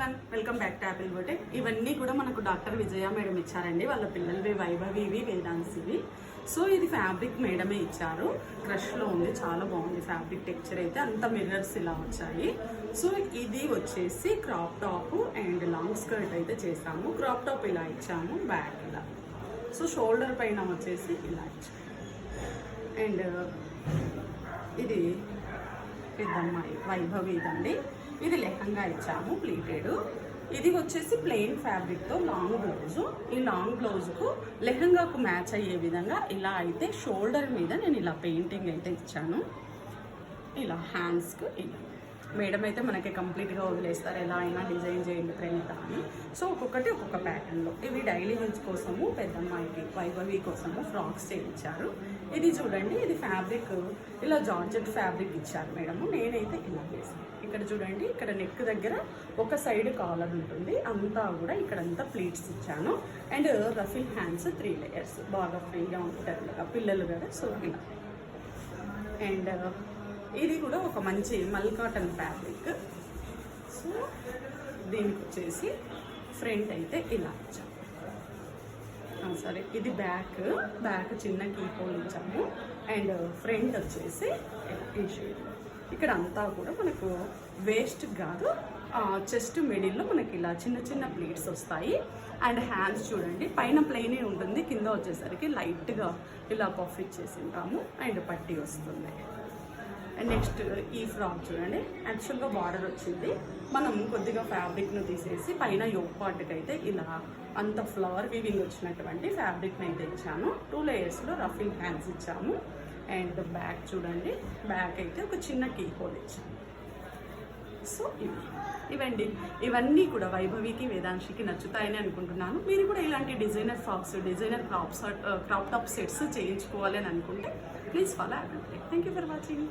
Everyone, welcome back to Apple boutique. ఇవన్నీ కూడా మనకు డాక్టర్ విజయ మేడం ఇచ్చారండి. వాళ్ళ పిల్లలవి వైభవివి వేదాంశివి. సో ఇది ఫ్యాబ్రిక్ మేడమే ఇచ్చారు. క్రష్లో ఉంది, చాలా బాగుంది ఫ్యాబ్రిక్ టెక్చర్ అయితే. అంత మిర్రర్స్ ఇలా వచ్చాయి. సో ఇది వచ్చేసి crop top and long skirt అయితే చేసాము. క్రాప్ టాప్ ఇలా ఇచ్చాము, బ్యాక్ ఇలా. సో షోల్డర్ పైన వచ్చేసి ఇలా ఇచ్చాము. అండ్ ఇది పెద్దమ్మాయి వైభవి ఇదండి. ఇది లెహంగా ఇచ్చాము ప్లీటెడ్. ఇది వచ్చేసి ప్లెయిన్ ఫ్యాబ్రిక్తో లాంగ్ బ్లౌజు. ఈ లాంగ్ బ్లౌజ్కు లెహంగాకు మ్యాచ్ అయ్యే విధంగా ఇలా అయితే షోల్డర్ మీద నేను ఇలా పెయింటింగ్ అయితే ఇచ్చాను. ఇలా హ్యాండ్స్కు ఇలా మేడం అయితే మనకి కంప్లీట్గా వదిలేస్తారు, ఎలా అయినా డిజైన్ చేయండి ప్రేమిత అని. సో ఒక్కొక్కటి ఒక్కొక్క ప్యాటర్న్లో. ఇవి డైలీ యూజ్ కోసము పెద్దమ్మాయికి వైభవి కోసము ఫ్రాక్స్ చేయించారు. ఇది చూడండి, ఇది ఫ్యాబ్రిక్ ఇలా జార్జెట్ ఫ్యాబ్రిక్ ఇచ్చారు మేడము. నేనైతే ఇలా వేసాను. ఇక్కడ చూడండి, ఇక్కడ నెక్ దగ్గర ఒక సైడ్ కాలర్ ఉంటుంది, అంతా కూడా ఇక్కడంతా ప్లీట్స్ ఇచ్చాను. అండ్ రఫిల్ హ్యాండ్స్ 3 లేయర్స్, బాగా ఫ్రీగా ఉంటారు కదా పిల్లలు కదా. సో ఇలా. అండ్ ఇది కూడా ఒక మంచి మల్ కాటన్ ఫ్యాబ్రిక్. సో దీనికి వచ్చేసి ఫ్రంట్ అయితే ఇలా ఇచ్చాము. సరే, ఇది బ్యాక్ చిన్న కీ హోల్ ఇచ్చాము. అండ్ ఫ్రంట్ వచ్చేసి ఈ షేడ్. ఇక్కడ అంతా కూడా మనకు వేస్ట్ కాదు, చెస్ట్ మిడిల్లో మనకి ఇలా చిన్న చిన్న ప్లీట్స్ వస్తాయి. అండ్ హ్యాండ్స్ చూడండి, పైన ప్లెయినే ఉంటుంది, కింద వచ్చేసరికి లైట్గా ఇలా పఫ్ ఇచ్చేసి ఉంటాము. అండ్ పట్టీ వస్తుంది. అండ్ నెక్స్ట్ ఈ ఫ్రాక్ చూడండి, యాక్చువల్గా బార్డర్ వచ్చింది. మనం కొద్దిగా ఫ్యాబ్రిక్ను తీసేసి పైన యోక్ పార్ట్కి అయితే ఇలా అంత ఫ్లవర్ వీవింగ్ వచ్చినటువంటి ఫ్యాబ్రిక్ని అయితే ఇచ్చాను. 2 లేయర్స్లో రఫిల్ హ్యాండ్స్ ఇచ్చాము. అండ్ బ్యాక్ చూడండి, బ్యాక్ అయితే ఒక చిన్న కీ హోల్ ఇచ్చాము. సో ఇవండి, ఇవన్నీ కూడా వైభవికి వేదాంశికి నచ్చుతాయని అనుకుంటున్నాను. మీరు కూడా ఇలాంటి designer frocks, designer crop top sets చేయించుకోవాలని అనుకుంటే ప్లీజ్ ఫాలో అవ్వండి. Thank you for watching.